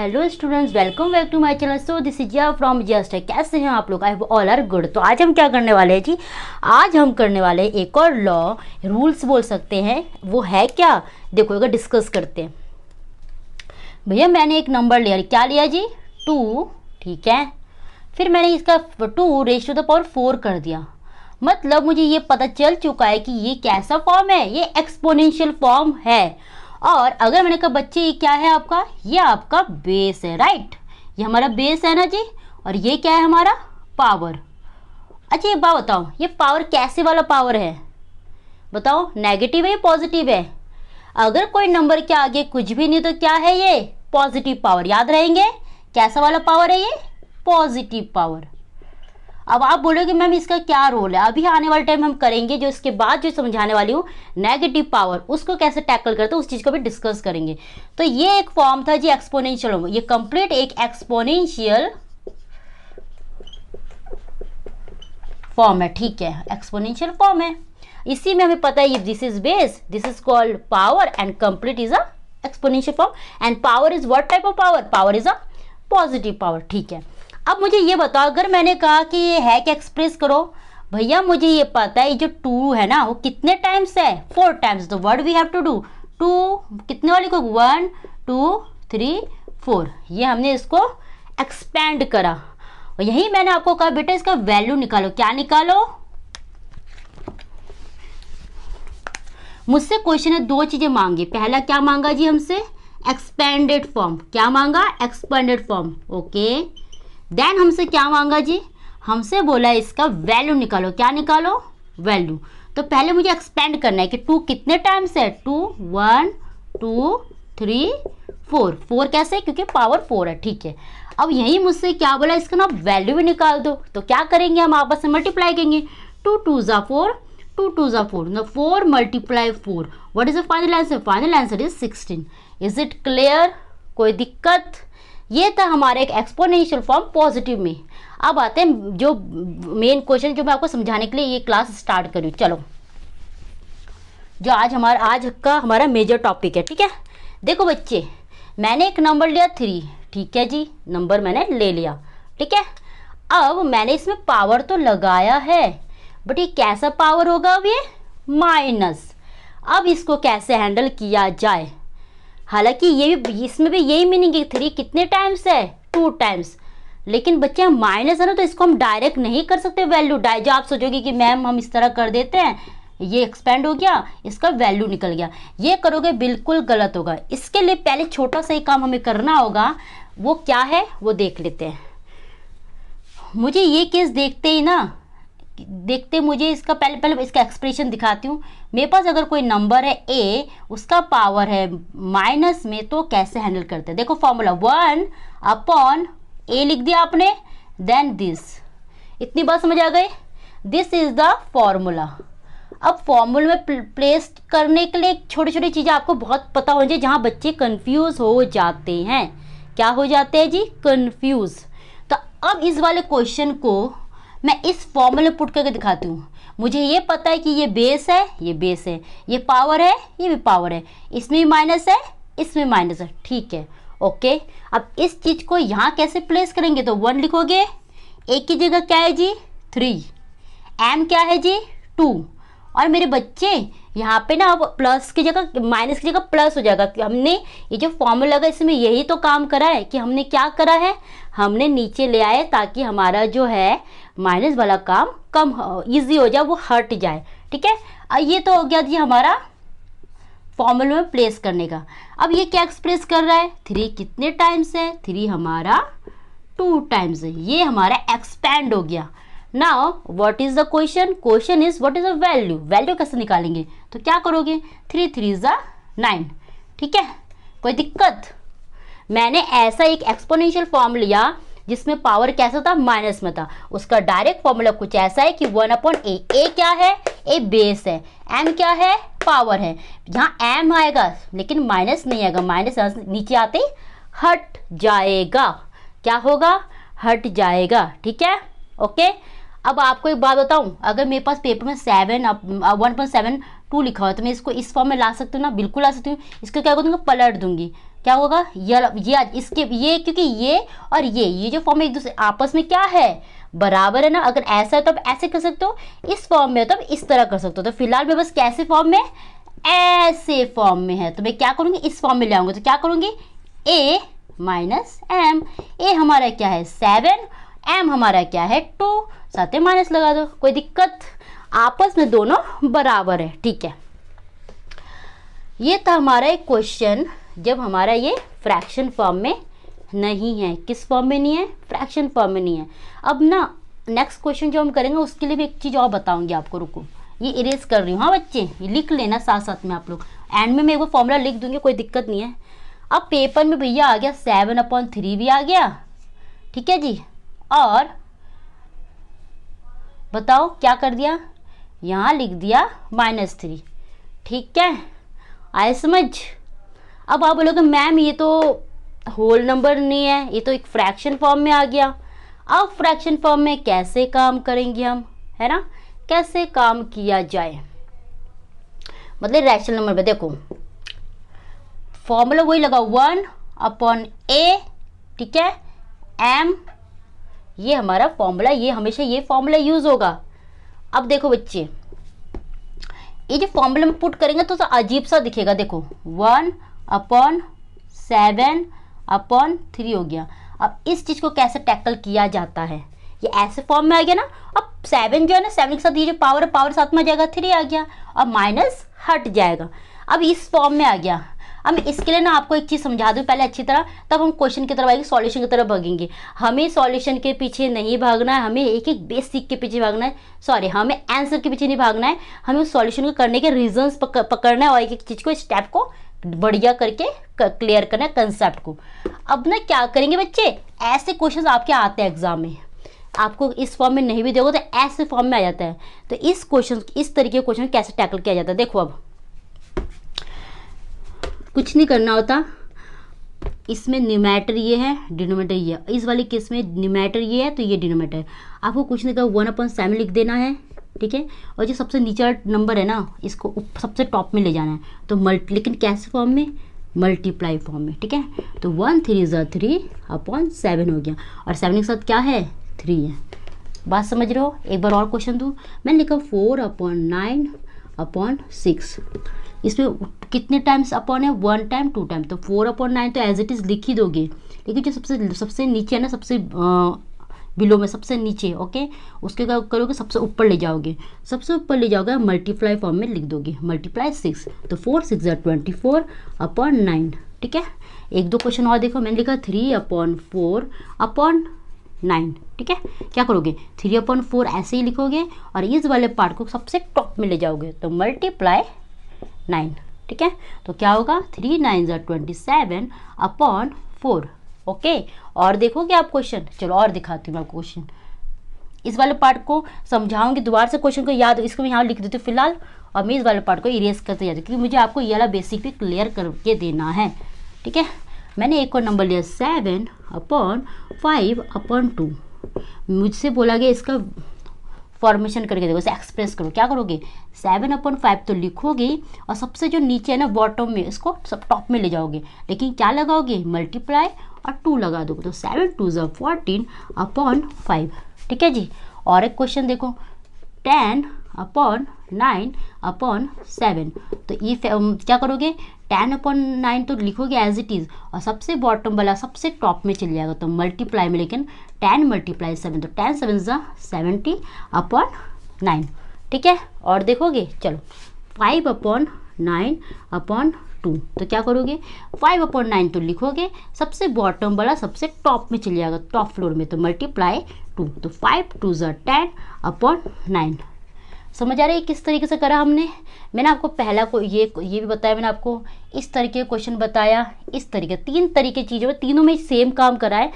Hello students, welcome back to my channel. So this is Jiya from just. कैसे हैं आप लोग? I hope all are good. तो आज हम क्या करने वाले हैं जी? आज हम करने वाले हैं एक और लॉ, रूल्स बोल सकते हैं। वो है क्या, देखो अगर डिस्कस करते हैं। भैया मैंने एक नंबर लिया, क्या लिया जी? 2, ठीक है। फिर मैंने इसका 2 रेज़ टू द पावर 4 कर दिया। मतलब मुझे ये पता चल चुका है कि ये कैसा फॉर्म है, ये एक्सपोनेंशियल फॉर्म है। और अगर मैंने कहा बच्चे ये क्या है आपका, ये आपका बेस है, राइट। ये हमारा बेस है ना जी। और ये क्या है हमारा पावर। अच्छा ये बात बताओ, ये पावर कैसे वाला पावर है बताओ? नेगेटिव है या पॉजिटिव है? अगर कोई नंबर के आगे कुछ भी नहीं तो क्या है ये? Positive power. याद रहेंगे कैसा वाला पावर है ये? Positive power. अब आप बोलोगे मैम इसका क्या रोल है? अभी आने वाले टाइम हम करेंगे, जो इसके बाद जो समझाने वाली हूँ नेगेटिव पावर, उसको कैसे टैकल करते हैं उस चीज़ को भी डिस्कस करेंगे। तो ये एक फॉर्म था जी एक्सपोनेंशियल। ये कंप्लीट एक एक्सपोनेंशियल फॉर्म है, ठीक है। एक्सपोनेंशियल फॉर्म है, इसी में हमें पता है this is base, this is called power and complete is a exponential form. And power is what type of power? Power is a positive power, ठीक है। अब मुझे ये बताओ, अगर मैंने कहा कि ये है कि एक्सप्रेस करो, भैया मुझे ये पता है ये जो 2 है ना वो कितने टाइम्स है? 4 टाइम्स। तो what we have to do, 2 कितने वाली को 1 2 3 4, ये हमने इसको एक्सपेंड करा। और यही मैंने आपको कहा बेटा इसका वैल्यू निकालो। क्या निकालो? मुझसे क्वेश्चन है 2 चीजें मांगी। पहला क्या मांगा जी हमसे? Expanded form. क्या मांगा? Expanded form, okay. देन हमसे क्या मांगा जी? हमसे बोला इसका वैल्यू निकालो। क्या निकालो? वैल्यू। तो पहले मुझे एक्सपेंड करना है कि 2 कितने टाइम्स है? 2 1 2 3 4। 4 कैसे? क्योंकि पावर 4 है, ठीक है। अब यही मुझसे क्या बोला, इसका ना वैल्यू भी निकाल दो। तो क्या करेंगे हम? आपस में मल्टीप्लाई करेंगे। 2 2 ज़ा 4, 2 2 ज़ा 4, ना 4 multiply 4। What is the final answer? Final answer is 16। Is it clear? कोई दिक्कत? ये था हमारा एक एक्सपोनेंशियल फॉर्म पॉजिटिव में। अब आते हैं जो मेन क्वेश्चन जो मैं आपको समझाने के लिए ये क्लास स्टार्ट करी। चलो, जो आज का हमारा मेजर टॉपिक है, ठीक है। देखो बच्चे, मैंने एक नंबर लिया 3, ठीक है जी। नंबर मैंने ले लिया, ठीक है। अब मैंने इसमें पावर तो लगाया है, बट ये कैसा पावर होगा? अब ये माइनस। अब इसको कैसे हैंडल किया जाए? हालांकि ये भी, इसमें भी यही मीनिंग है। 3 कितने टाइम्स है? 2 टाइम्स। लेकिन बच्चे हम माइनस है ना, तो इसको हम डायरेक्ट नहीं कर सकते वैल्यू। जो आप सोचोगे कि मैम हम इस तरह कर देते हैं, ये एक्सपेंड हो गया, इसका वैल्यू निकल गया, ये करोगे बिल्कुल गलत होगा। इसके लिए पहले छोटा सा ही काम हमें करना होगा। वो क्या है वो देख लेते हैं। मुझे ये केस देखते मुझे इसका पहले इसका एक्सप्रेशन दिखाती हूँ। मेरे पास अगर कोई नंबर है a, उसका पावर है माइनस में, तो कैसे हैंडल करते हैं? देखो फॉर्मूला 1 अपॉन a लिख दिया आपने, देन दिस। इतनी बात समझ आ गई? This is the formula. अब फॉर्मूला में प्लेस करने के लिए छोटी छोटी चीज़ें आपको बहुत पता होनी चाहिए, जहाँ बच्चे कंफ्यूज हो जाते हैं। क्या हो जाते हैं जी? कंफ्यूज। तो अब इस वाले क्वेश्चन को मैं इस फॉर्मूले पुट करके दिखाती हूँ। मुझे ये पता है कि ये बेस है, ये बेस है, ये पावर है, ये भी पावर है, इसमें भी माइनस है, इसमें माइनस है, ठीक है, ओके। अब इस चीज़ को यहाँ कैसे प्लेस करेंगे? तो 1 लिखोगे, एक की जगह क्या है जी? 3, m क्या है जी? 2। और मेरे बच्चे यहाँ पे ना अब प्लस की जगह माइनस की जगह प्लस हो जाएगा। कि हमने ये जो फॉर्मूला लगा इसमें यही तो काम करा है कि हमने क्या करा है, हमने नीचे ले आए ताकि हमारा जो है माइनस वाला काम कम इजी हो जाए, वो हट जाए, ठीक है। ये तो हो गया जी हमारा फॉर्मूला में प्लेस करने का। अब ये क्या एक्सप्रेस कर रहा है? 3 कितने टाइम्स है? 3 हमारा 2 टाइम्स है, ये हमारा एक्सपैंड हो गया। Now what is the question? Question is what is the value. Value कैसे निकालेंगे? तो क्या करोगे? 3 3 ज़ा 9, ठीक है। कोई दिक्कत? मैंने ऐसा एक एक्सपोनेंशियल फॉर्म लिया जिसमें पावर कैसा था? माइनस में था। उसका डायरेक्ट फॉर्मूला कुछ ऐसा है कि 1 अपॉन a। a क्या है? a बेस है, m क्या है? पावर है। जहाँ m आएगा लेकिन माइनस नहीं आएगा, माइनस नीचे आते ही हट जाएगा। क्या होगा? हट जाएगा, ठीक है, ओके। अब आपको एक बात बताऊं, अगर मेरे पास पेपर में 1.72 लिखा हो तो मैं इसको इस फॉर्म में ला सकती हूँ ना? बिल्कुल ला सकती हूँ। इसको क्या कर दूँगी? पलट दूंगी। क्या होगा, ये इसके ये, क्योंकि ये और ये जो फॉर्म है एक दूसरे आपस में क्या है, बराबर है ना। अगर ऐसा है तो आप ऐसे कर सकते हो, इस फॉर्म में हो तो आप इस तरह कर सकते हो। तो फिलहाल मैं बस कैसे फॉर्म में, ऐसे फॉर्म में है, तो मैं क्या करूँगी, इस फॉर्म में ले आऊँगी। तो क्या करूँगी, a माइनस एम, ए हमारा क्या है 7, एम हमारा क्या है 2, साथ में माइनस लगा दो, कोई दिक्कत, आपस में दोनों बराबर है, ठीक है। ये था हमारा एक क्वेश्चन जब हमारा ये फ्रैक्शन फॉर्म में नहीं है। किस फॉर्म में नहीं है, फ्रैक्शन फॉर्म में नहीं है। अब ना नेक्स्ट क्वेश्चन जो हम करेंगे उसके लिए भी एक चीज़ और बताऊंगी आपको, रुको ये इरेज कर रही हूँ। हाँ बच्चे, ये लिख लेना साथ साथ में आप लोग, एंड में मैं वो फॉर्मूला लिख दूंगी, कोई दिक्कत नहीं है। अब पेपर में भैया आ गया 7/3 भी आ गया, ठीक है जी, और बताओ क्या कर दिया, यहाँ लिख दिया -3, ठीक है, आए समझ। अब आप बोलोगे मैम ये तो होल नंबर नहीं है, ये तो एक फ्रैक्शन फॉर्म में आ गया। अब फ्रैक्शन फॉर्म में कैसे काम करेंगे हम, है ना, कैसे काम किया जाए, मतलब रैशनल नंबर में देखो फॉर्मूला वही लगा 1/a, ठीक है, m, ये हमारा फॉर्मूला, ये हमेशा ये फॉर्मूला यूज होगा। अब देखो बच्चे, ये जो फॉर्मूला में पुट करेंगे तो अजीब सा दिखेगा, देखो 1/7/3 हो गया। अब इस चीज को कैसे टैकल किया जाता है, ये ऐसे फॉर्म में आ गया ना। अब 7 जो है ना, 7 के साथ ये जो पावर है, पावर साथ में आ जाएगा, 3 आ गया, और माइनस हट जाएगा। अब इस फॉर्म में आ गया। अब इसके लिए ना आपको एक चीज़ समझा दूँ पहले अच्छी तरह, तब हम क्वेश्चन की तरफ आएंगे, सॉल्यूशन की तरफ भागेंगे। हमें सॉल्यूशन के पीछे नहीं भागना है, हमें एक एक बेसिक के पीछे भागना है, सॉरी हमें आंसर के पीछे नहीं भागना है, हमें उस सॉल्यूशन को करने के रीजंस पकड़ना है और एक एक चीज़ को, स्टेप को बढ़िया करके क्लियर करना है, कंसेप्ट को। अब ना क्या करेंगे बच्चे, ऐसे क्वेश्चन आपके आते हैं एग्जाम में, आपको इस फॉर्म में नहीं भी देखो तो ऐसे फॉर्म में आ जाता है। तो इस क्वेश्चन, इस तरीके के क्वेश्चन कैसे टैकल किया जाता है, देखो अब कुछ नहीं करना होता, इसमें न्यूमैरेटर ये है, डिनोमिनेटर ये है। इस वाले केस में न्यूमैरेटर ये है तो ये डिनोमिनेटर है। आपको कुछ नहीं करना, 1/7 लिख देना है, ठीक है, और जो सबसे नीचे नंबर है ना इसको सबसे टॉप में ले जाना है। तो लेकिन कैसे फॉर्म में, मल्टीप्लाई फॉर्म में, ठीक है। तो 1 3 × 3/7 हो गया, और 7 के साथ क्या है 3 है। बात समझ रहे हो। एक बार और क्वेश्चन दूँ, मैंने लिखा 4/9/6, इसमें कितने टाइम्स अपॉन है, 1 टाइम 2 टाइम, तो 4/9 तो एज इट इज़ लिख ही दोगे। लेकिन जो सबसे नीचे है ना, सबसे बिलो में सबसे नीचे, ओके, उसके क्या करोगे, सबसे ऊपर ले जाओगे, सबसे ऊपर ले जाओगे, मल्टीप्लाई फॉर्म में लिख दोगे, मल्टीप्लाई 6, तो 4 6 × 24/9, ठीक है। एक दो क्वेश्चन और देखो, मैंने लिखा 3/4/9, ठीक है। क्या करोगे, 3/4 ऐसे ही लिखोगे और इस वाले पार्ट को सबसे टॉप में ले जाओगे, तो मल्टीप्लाई 9, ठीक है। तो क्या होगा, 3 9 × 27/4, ओके। और देखोगे आप क्वेश्चन, चलो और दिखाती हूँ आपको क्वेश्चन, इस वाले पार्ट को समझाऊंगी दोबारा से, क्वेश्चन को याद, इसको मैं यहाँ लिख देती हूँ फिलहाल, और मैं इस वाले पार्ट को इरेज करते जाती हूँ क्योंकि मुझे आपको ये वाला बेसिक भी क्लियर करके देना है, ठीक है। मैंने एक और नंबर लिया 7/5/2, मुझसे बोला गया इसका फॉर्मेशन करके देखो, इसे एक्सप्रेस करो। क्या करोगे, 7/5 तो लिखोगे और सबसे जो नीचे है ना बॉटम में, इसको सब टॉप में ले जाओगे, लेकिन क्या लगाओगे, मल्टीप्लाई और 2 लगा दोगे, तो 7 2 × 14/5, ठीक है जी। और एक क्वेश्चन देखो, 10/9/7, तो ये क्या करोगे, 10/9 तो लिखोगे एज इट इज़ और सबसे बॉटम वाला सबसे टॉप में चल जाएगा, तो मल्टीप्लाई में, लेकिन 10 × 7, तो 10 7 × 70/9, ठीक है। और देखोगे, चलो 5/9/2, तो क्या करोगे, 5/9 तो लिखोगे, सबसे बॉटम वाला सबसे टॉप में चल जाएगा, टॉप फ्लोर में, तो मल्टीप्लाई 2, तो 5 2 × 10/9। समझ आ रही है किस तरीके से करा हमने। मैंने आपको पहला को ये भी बताया, मैंने आपको इस तरीके का क्वेश्चन बताया, इस तरीके 3 तरीके चीज़ों में, तीनों में सेम काम करा है।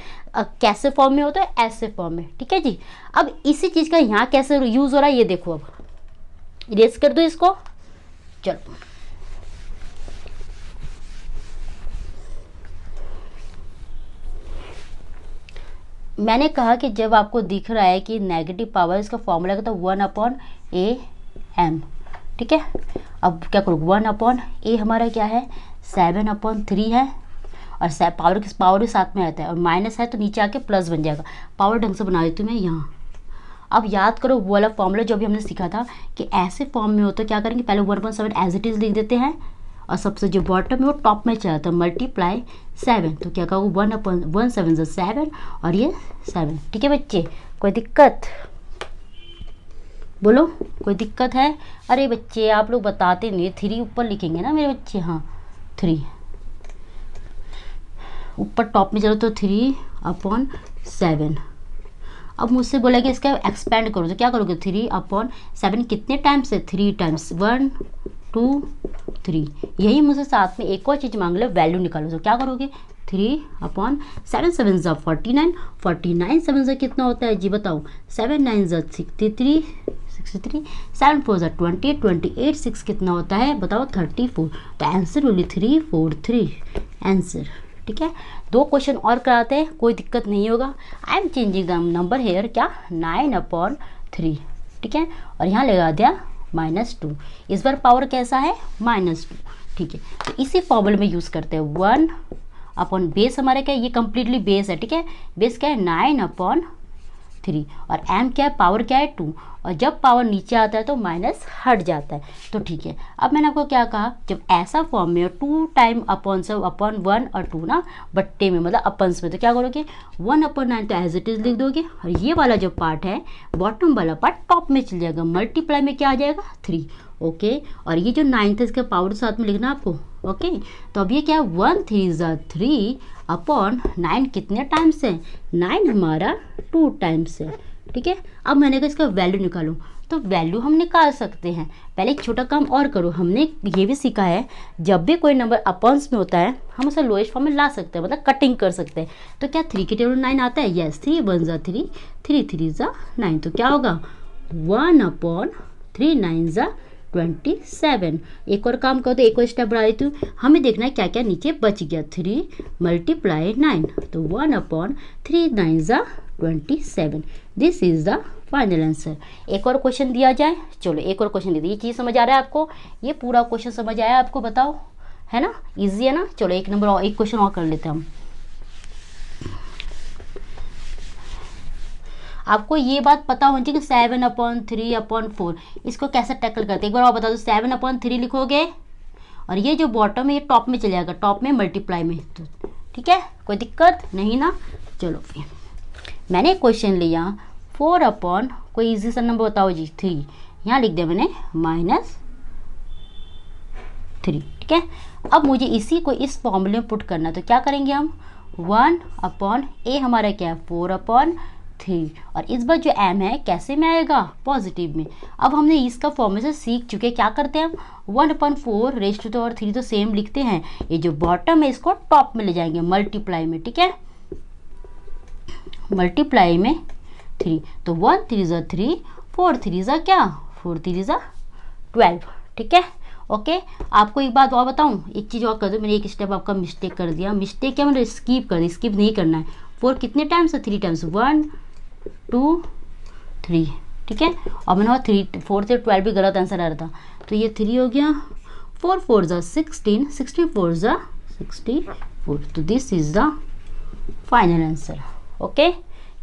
कैसे फॉर्म में होता है, ऐसे फॉर्म में, ठीक है जी। अब इसी चीज़ का यहाँ कैसे यूज़ हो रहा है ये देखो, अब इरेज कर दो इसको, चलो मैंने कहा कि जब आपको दिख रहा है कि नेगेटिव पावर, इसका फॉर्मूला था 1/am, ठीक है। अब क्या करो, 1/a हमारा क्या है, 7/3 है, और पावर के साथ में आता है, और माइनस है तो नीचे आके प्लस बन जाएगा। पावर ढंग से बना देती हूँ मैं यहाँ। अब याद करो वो वाला फॉर्मूला जो अभी हमने सीखा था कि ऐसे फॉर्म में हो तो क्या करेंगे, पहले 1/7 एज इट इज़ लिख देते हैं, और सबसे जो बॉटम है वो टॉप में चला था, मल्टीप्लाई 7, तो क्या कहोगे 1/7 = 7 और ये 7। ठीक है बच्चे, कोई दिक्कत? बोलो कोई दिक्कत है? अरे बच्चे आप लोग बताते नहीं, 3 ऊपर लिखेंगे ना मेरे बच्चे। हाँ 3 ऊपर टॉप में चलो तो 3/7। अब मुझसे बोला कि इसका एक्सपेंड करो, तो क्या करोगे 3/7 कितने टाइम्स है, 3 टाइम्स, 1 2 3। यही मुझसे साथ में एक और चीज़ मांग लो, वैल्यू निकालो, तो क्या करोगे 3/7, 7 ज़ा 49, 49 7 ज़ा कितना होता है जी बताओ, 7 9 ज़ा 63, 7 4 ज़ा 20, 28 6 कितना होता है बताओ 34। तो आंसर ओनली 343 आंसर। ठीक है, 2 क्वेश्चन और कराते हैं, कोई दिक्कत नहीं होगा। I am changing the number here, क्या 9/3। ठीक है, और यहाँ लगा दिया -2। इस बार पावर कैसा है -2। ठीक है, तो इसी फॉर्मूले में यूज़ करते हैं 1/ बेस हमारे क्या, ये कंप्लीटली बेस है। ठीक है, बेस क्या है 9/3, और m क्या है, पावर क्या है 2, और जब पावर नीचे आता है तो माइनस हट जाता है। तो ठीक है, अब मैंने आपको क्या कहा, जब ऐसा फॉर्म में 2 टाइम अपॉन सब अपॉन 1 और 2 ना बट्टे में, मतलब अपन्स में, तो क्या करोगे 1/9 तो एज इट इज़ लिख दोगे, और ये वाला जो पार्ट है बॉटम वाला पार्ट टॉप में चल जाएगा, मल्टीप्लाई में क्या आ जाएगा 3। ओके, और ये जो 9 था इसका पावर साथ में लिखना आपको। ओके, तो अब ये क्या है 1 3 ज़ा 3/9 कितने टाइम्स है, 9 हमारा 2 टाइम्स है। ठीक है, अब मैंने कहा इसका वैल्यू निकालो, तो वैल्यू हम निकाल सकते हैं। पहले एक छोटा काम और करो, हमने ये भी सीखा है जब भी कोई नंबर अपॉन्स में होता है हम उसे लोएस्ट फॉर्म में ला सकते हैं, मतलब कटिंग कर सकते हैं। तो क्या 3 के टेबल 9 आता है, यस 3 1 ज़ा 3, 3 3 ज़ा 9, तो क्या होगा 1/3 9 ज़ा 27। एक और काम करो, तो एक और स्टेप बढ़ा देती हूँ, हमें देखना है क्या क्या नीचे बच गया, 3 × 9, तो 1/3 9 ज़ा 27। This is the final answer. एक और क्वेश्चन दिया जाए, चलो एक और क्वेश्चन दे दीजिए। ये चीज़ समझ आ रहा है आपको, ये पूरा क्वेश्चन समझ आया आपको, बताओ है ना, इजी है ना। चलो एक नंबर और, एक क्वेश्चन और कर लेते हैं हम। आपको ये बात पता होनी चाहिए कि 7/3/4 इसको कैसे टैकल करते हैं, एक बार और बता दो। 7/3 लिखोगे और ये जो बॉटम है ये टॉप में चले जाएगा, टॉप में मल्टीप्लाई में, तो ठीक है, कोई दिक्कत नहीं ना। चलो फिर मैंने क्वेश्चन लिया 4/, कोई इजी सा नंबर बताओ जी, 3, यहाँ लिख दिया मैंने -3। ठीक है, अब मुझे इसी को इस फॉर्मूले में पुट करना, तो क्या करेंगे हम 1/a हमारा क्या है 4/3, और इस बार जो m है कैसे में आएगा, पॉजिटिव में। अब हमने इसका फॉर्मूले से सीख चुके, क्या करते हैं हम 1/4 तो सेम लिखते हैं, ये जो बॉटम है इसको टॉप में ले जाएंगे मल्टीप्लाई में। ठीक है, मल्टीप्लाई में 3, तो 1 3 ज़ा 3, 4 3 ज़ा क्या 4 3 ज़ा 12। ठीक है, ओके। आपको एक बात और बताऊं, एक चीज़ और कर दो, मैंने एक स्टेप आपका मिस्टेक कर दिया। मिस्टेक क्या, मैंने स्किप कर दी, स्किप नहीं करना है। 4 कितने टाइम्स है 3 टाइम्स, 1 2 3। ठीक है, और मैंने 4 से 12 भी गलत आंसर आ रहा था, तो ये 3 हो गया। 4 4 ज़ा 16, 64 ज़ा 64, तो this is the final answer. Okay,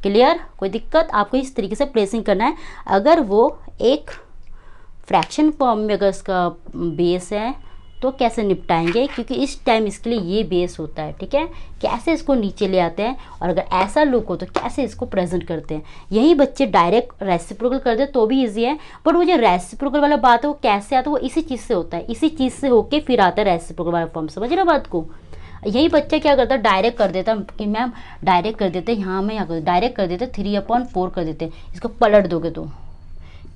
clear, कोई दिक्कत? आपको इस तरीके से प्लेसिंग करना है। अगर वो एक फ्रैक्शन फॉर्म में अगर इसका बेस है तो कैसे निपटाएंगे, क्योंकि इस टाइम इसके लिए ये बेस होता है। ठीक है, कैसे इसको नीचे ले आते हैं, और अगर ऐसा लुक हो तो कैसे इसको प्रेजेंट करते हैं। यही बच्चे डायरेक्ट रेसिप्रोकल कर दे तो भी ईजी है, बट वो जो रेसिप्रोकल वाला बात है वो कैसे आता है, वो इसी चीज़ से होता है, इसी चीज़ से होके फिर आता है रेसिप्रोकल वाला फॉर्म। समझ रहे हो बात को? यही बच्चा क्या करता है, डायरेक्ट कर देता कि मैम डायरेक्ट कर देते, यहाँ मैं यहाँ डायरेक्ट कर देते 3/4 कर देते, इसको पलट दोगे तो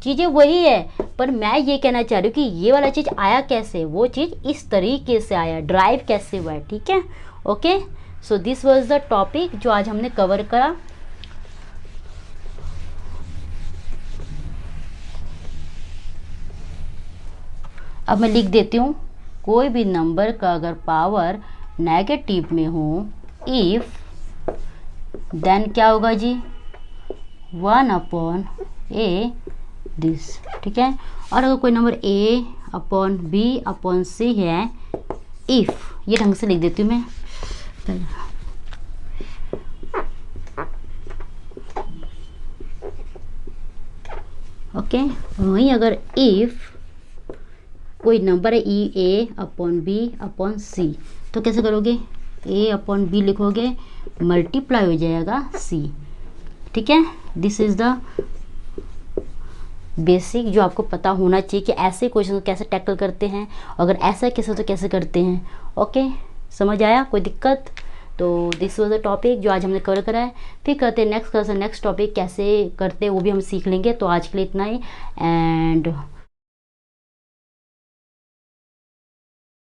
चीज़ें वही है। पर मैं ये कहना चाह रही हूँ कि ये वाला चीज़ आया कैसे, वो चीज़ इस तरीके से आया, ड्राइव कैसे हुआ है। ठीक है, okay. So this was the topic जो आज हमने कवर करा। अब मैं लिख देती हूँ, कोई भी नंबर का अगर पावर नेगेटिव में हो, इफ देन क्या होगा जी 1/a दिस। ठीक है, और अगर कोई नंबर a/b/c है, इफ, ये ढंग से लिख देती हूँ मैं, ओके, वहीं अगर इफ कोई नंबर है ई ए अपॉन बी अपॉन सी, तो कैसे करोगे, ए अपॉन बी लिखोगे, मल्टीप्लाई हो जाएगा सी। ठीक है, दिस इज द बेसिक जो आपको पता होना चाहिए कि ऐसे क्वेश्चन कैसे टैकल करते हैं, अगर ऐसा कैसे तो कैसे करते हैं। ओके, समझ आया, कोई दिक्कत? तो दिस वाज द टॉपिक जो आज हमने कवर करा है। फिर करते हैं नेक्स्ट क्लास, नेक्स्ट टॉपिक कैसे करते हैं वो भी हम सीख लेंगे। तो आज के लिए इतना ही, एंड